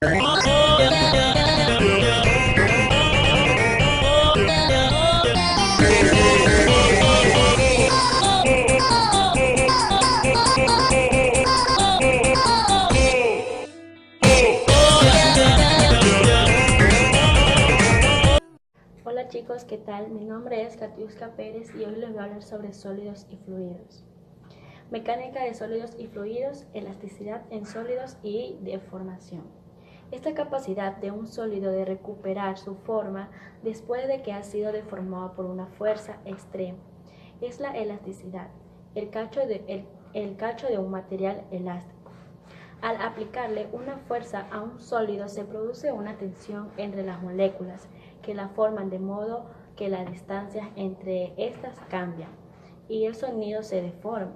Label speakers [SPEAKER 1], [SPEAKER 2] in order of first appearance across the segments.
[SPEAKER 1] Hola chicos, ¿qué tal? Mi nombre es Katiuska Pérez y hoy les voy a hablar sobre sólidos y fluidos. Mecánica de sólidos y fluidos, elasticidad en sólidos y deformación. Esta capacidad de un sólido de recuperar su forma después de que ha sido deformado por una fuerza extrema es la elasticidad, el cacho de un material elástico. Al aplicarle una fuerza a un sólido se produce una tensión entre las moléculas que la forman de modo que las distancias entre estas cambian y el sonido se deforma.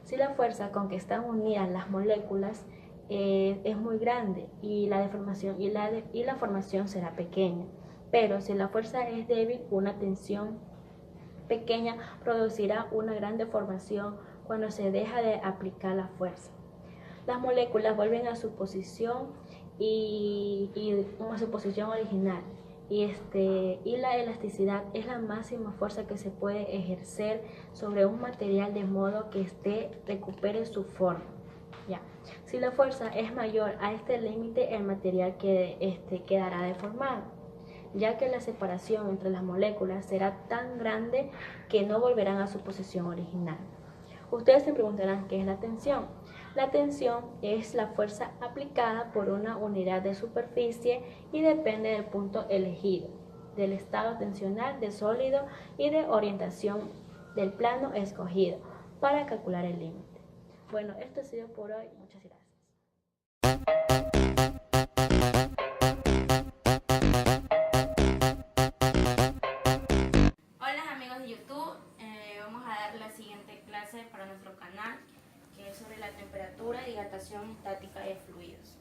[SPEAKER 1] Si la fuerza con que están unidas las moléculas es muy grande y la deformación y la formación será pequeña, pero si la fuerza es débil, una tensión pequeña producirá una gran deformación cuando se deja de aplicar la fuerza. Las moléculas vuelven a su posición y a su posición original. Y la elasticidad es la máxima fuerza que se puede ejercer sobre un material de modo que recupere su forma. Ya. Si la fuerza es mayor a este límite, el material quedará deformado, ya que la separación entre las moléculas será tan grande que no volverán a su posición original. Ustedes se preguntarán qué es la tensión. La tensión es la fuerza aplicada por una unidad de superficie y depende del punto elegido, del estado tensional del sólido y de orientación del plano escogido para calcular el límite. Bueno, esto ha sido por hoy. Muchas gracias.
[SPEAKER 2] Hola amigos de YouTube, vamos a dar la siguiente clase para nuestro canal, que es sobre la temperatura y dilatación estática de fluidos.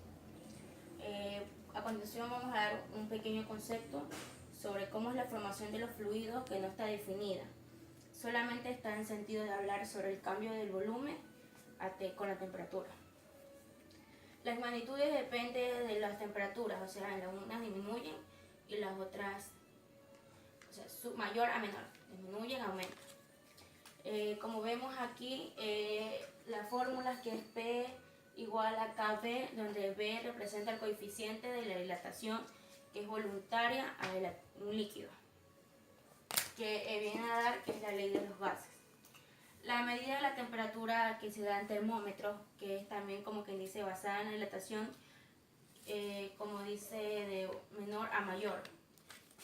[SPEAKER 2] A continuación vamos a dar un pequeño concepto sobre cómo es la formación de los fluidos, que no está definida. Solamente está en sentido de hablar sobre el cambio del volumen con la temperatura. Las magnitudes dependen de las temperaturas, o sea, las unas disminuyen y las otras, o sea, mayor a menor, disminuyen, aumentan. Como vemos aquí, la fórmula que es P igual a KB, donde B representa el coeficiente de la dilatación que es voluntaria a un líquido, que viene a dar, que es la ley de los gases. La medida de la temperatura que se da en termómetros, que es también como quien dice basada en la dilatación, como dice de menor a mayor.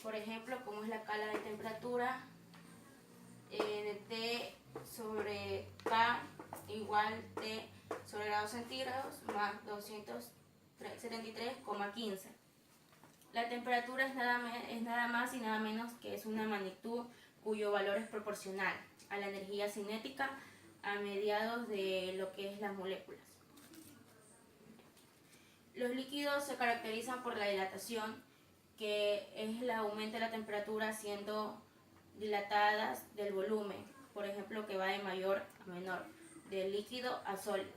[SPEAKER 2] Por ejemplo, como es la escala de temperatura de T sobre K igual T sobre grados centígrados más 273,15. La temperatura es nada más y nada menos que es una magnitud cuyo valor es proporcional a la energía cinética a mediados de lo que es las moléculas. Los líquidos se caracterizan por la dilatación, que es el aumento de la temperatura siendo dilatadas del volumen, por ejemplo, que va de mayor a menor, de líquido a sólido.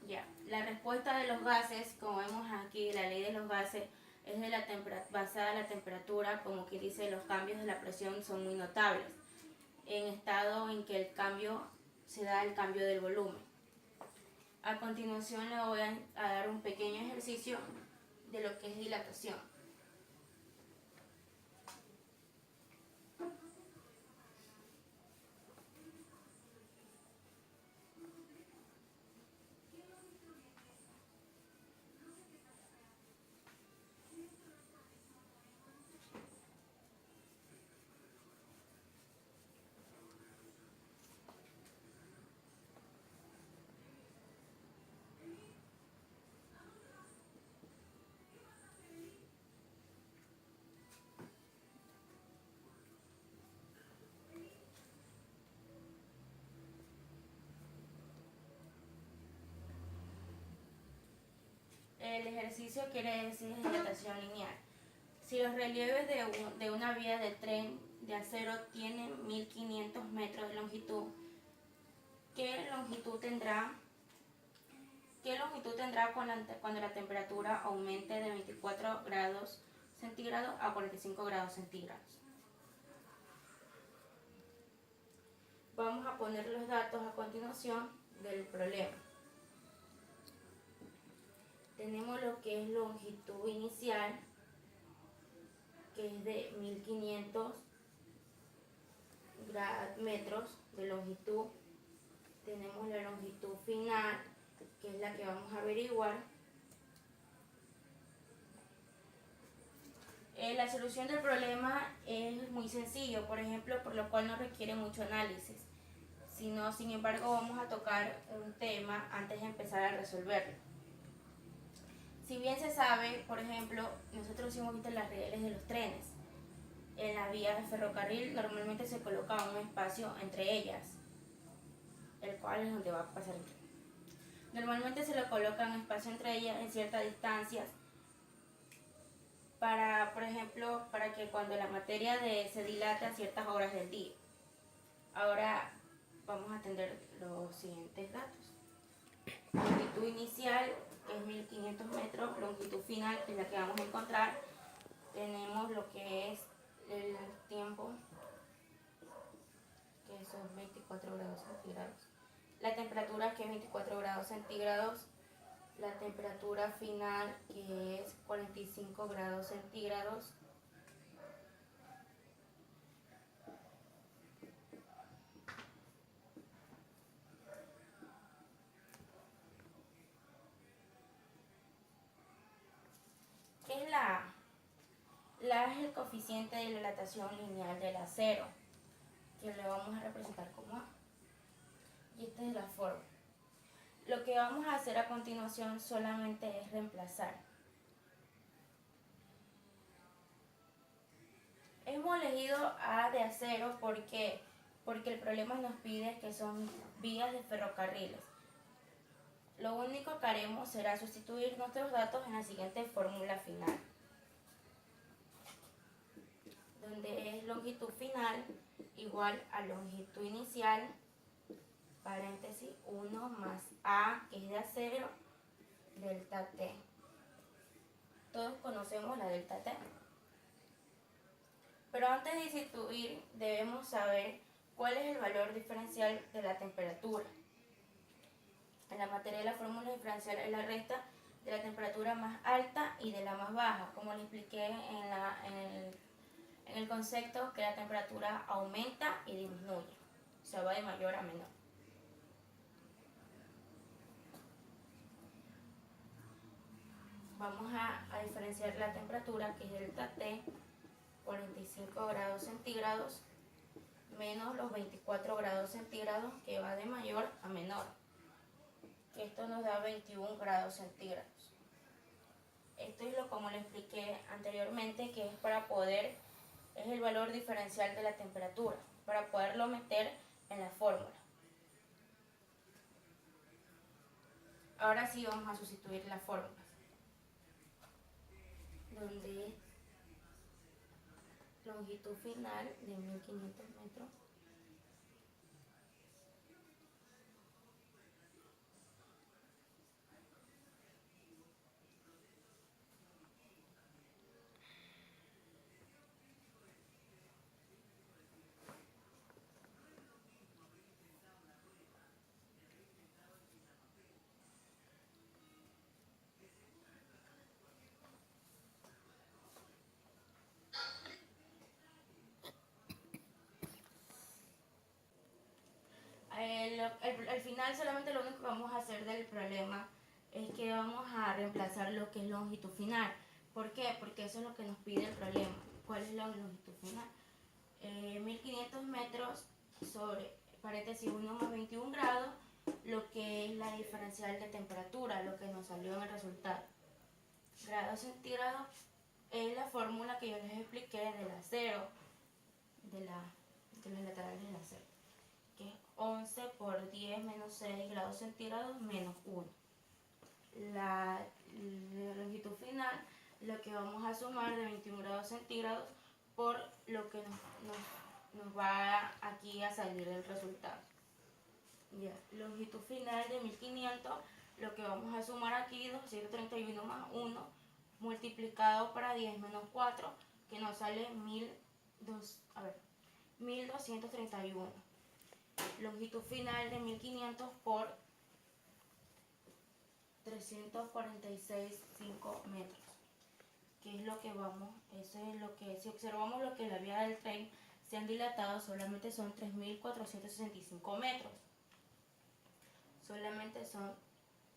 [SPEAKER 2] Ya. La respuesta de los gases, como vemos aquí, la ley de los gases es basada en la temperatura, como que dice, los cambios de la presión son muy notables, en estado en que el cambio se da el cambio del volumen. A continuación le voy a dar un pequeño ejercicio de lo que es dilatación. El ejercicio quiere decir dilatación lineal. Si los relieves de una vía de tren de acero tienen 1500 metros de longitud, ¿qué longitud tendrá ¿Qué longitud tendrá cuando la temperatura aumente de 24 grados centígrados a 45 grados centígrados? Vamos a poner los datos a continuación del problema. Tenemos lo que es longitud inicial, que es de 1500 metros de longitud. Tenemos la longitud final, que es la que vamos a averiguar. La solución del problema es muy sencillo, por ejemplo, por lo cual no requiere mucho análisis, sino, sin embargo, vamos a tocar un tema antes de empezar a resolverlo. Si bien se sabe, por ejemplo, nosotros hemos visto las rieles de los trenes. En las vías de ferrocarril normalmente se coloca un espacio entre ellas, el cual es donde va a pasar el tren. Normalmente se le coloca un espacio entre ellas en ciertas distancias para, por ejemplo, para que cuando la materia se dilate a ciertas horas del día. Ahora vamos a atender los siguientes datos. Longitud inicial, que es 1500 metros, longitud final, que es la que vamos a encontrar. Tenemos lo que es el tiempo, que son 24 grados centígrados. La temperatura, que es 24 grados centígrados. La temperatura final, que es 45 grados centígrados. ¿Qué es la A? La A es el coeficiente de dilatación lineal del acero, que lo vamos a representar como A. Y esta es la forma. Lo que vamos a hacer a continuación solamente es reemplazar. Hemos elegido A de acero porque el problema nos pide que son vías de ferrocarriles. Lo único que haremos será sustituir nuestros datos en la siguiente fórmula final, donde es longitud final igual a longitud inicial, paréntesis, 1 más A, que es de acero, delta T. Todos conocemos la delta T. Pero antes de sustituir, debemos saber cuál es el valor diferencial de la temperatura. En la materia, la fórmula diferencial es la resta de la temperatura más alta y de la más baja, como le expliqué en el concepto, que la temperatura aumenta y disminuye, o sea, va de mayor a menor. Vamos a diferenciar la temperatura, que es delta T, 45 grados centígrados, menos los 24 grados centígrados, que va de mayor a menor, que esto nos da 21 grados centígrados. Esto es como le expliqué anteriormente, que es es el valor diferencial de la temperatura, para poderlo meter en la fórmula. Ahora sí vamos a sustituir las fórmulas, donde longitud final de 1500 metros al final solamente lo único que vamos a hacer del problema es que vamos a reemplazar lo que es longitud final. ¿Por qué? Porque eso es lo que nos pide el problema. ¿Cuál es la longitud final? 1500 metros sobre, paréntesis, 1 más 21 grados, lo que es la diferencial de temperatura, lo que nos salió en el resultado. Grados centígrados es la fórmula que yo les expliqué del acero, de los laterales del acero, que es 11 por 10 menos 6 grados centígrados menos 1. La longitud final, lo que vamos a sumar de 21 grados centígrados por lo que nos va aquí a salir el resultado. Ya, longitud final de 1500 lo que vamos a sumar aquí, 231 más 1, multiplicado para 10 menos 4, que nos sale 1231. Longitud final de 1500 por 346,5 metros. Que es lo que eso es lo que, si observamos lo que la vía del tren se han dilatado, solamente son 3.465 metros. Solamente son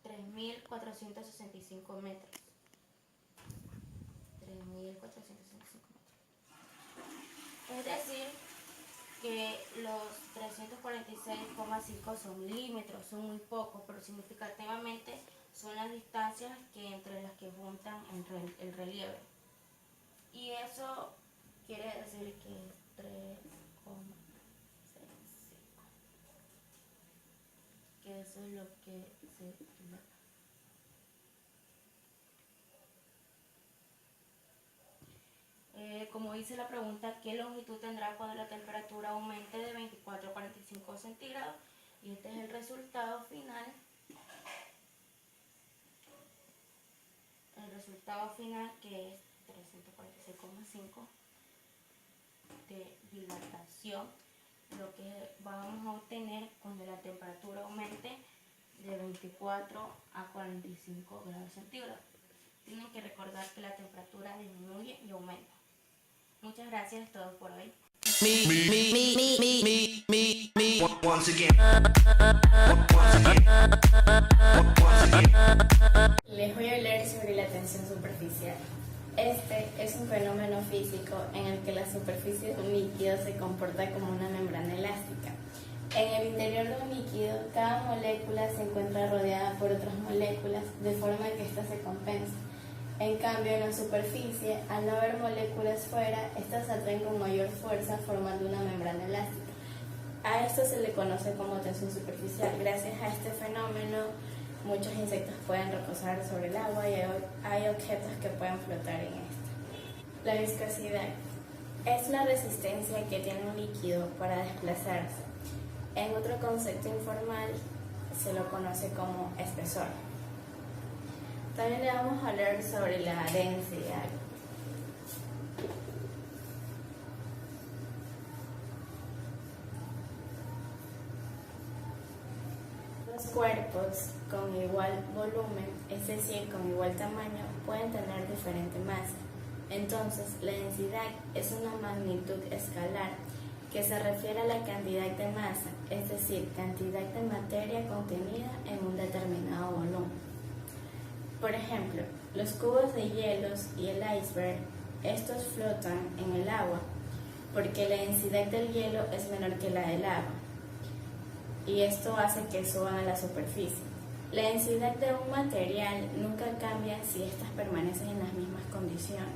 [SPEAKER 2] 3.465 metros. 3.465 metros. Es decir, que los 346,5 son milímetros, son muy pocos, pero significativamente son las distancias entre las que juntan el relieve. Y eso quiere decir que 3,65, que eso es lo que se dilata. Como dice la pregunta, ¿qué longitud tendrá cuando la temperatura aumente de 24 a 45 centígrados? Y este es el resultado final. El resultado final, que es 346,5 de dilatación, lo que vamos a obtener cuando la temperatura aumente de 24 a 45 grados centígrados. Tienen que recordar que la temperatura disminuye y aumenta. Muchas gracias a todos por hoy.
[SPEAKER 3] Once again.
[SPEAKER 1] Les voy a hablar sobre la tensión superficial. Este es un fenómeno físico en el que la superficie de un líquido se comporta como una membrana elástica. En el interior de un líquido, cada molécula se encuentra rodeada por otras moléculas de forma que ésta se compensa. En cambio, en la superficie, al no haber moléculas fuera, estas se atraen con mayor fuerza formando una membrana elástica. A esto se le conoce como tensión superficial. Gracias a este fenómeno, muchos insectos pueden reposar sobre el agua y hay objetos que pueden flotar en esta. La viscosidad es la resistencia que tiene un líquido para desplazarse. En otro concepto informal se lo conoce como espesor. También le vamos a hablar sobre la densidad. Los cuerpos con igual volumen, es decir, con igual tamaño, pueden tener diferente masa. Entonces, la densidad es una magnitud escalar que se refiere a la cantidad de masa, es decir, cantidad de materia contenida en un determinado volumen. Por ejemplo, los cubos de hielos y el iceberg, estos flotan en el agua porque la densidad del hielo es menor que la del agua y esto hace que suban a la superficie. La densidad de un material nunca cambia si éstas permanecen en las mismas condiciones.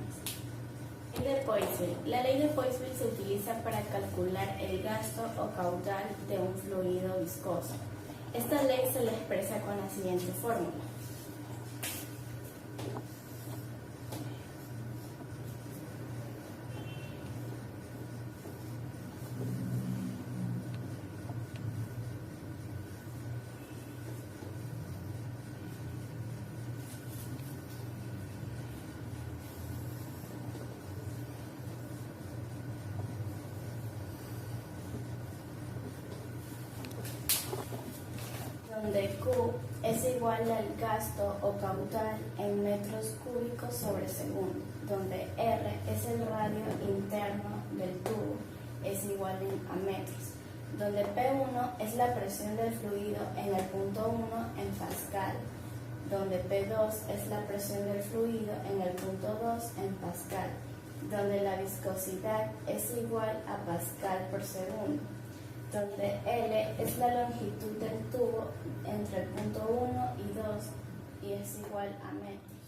[SPEAKER 1] Ley de Poiseuille. La ley de Poiseuille se utiliza para calcular el gasto o caudal de un fluido viscoso. Esta ley se le expresa con la siguiente fórmula. Donde Q es igual al gasto o caudal en metros cúbicos sobre segundo, donde R es el radio interno del tubo, es igual a metros, donde P1 es la presión del fluido en el punto 1 en Pascal, donde P2 es la presión del fluido en el punto 2 en Pascal, donde la viscosidad es igual a Pascal por segundo, donde L es la longitud del tubo entre el punto 1 y 2 y es igual a metros.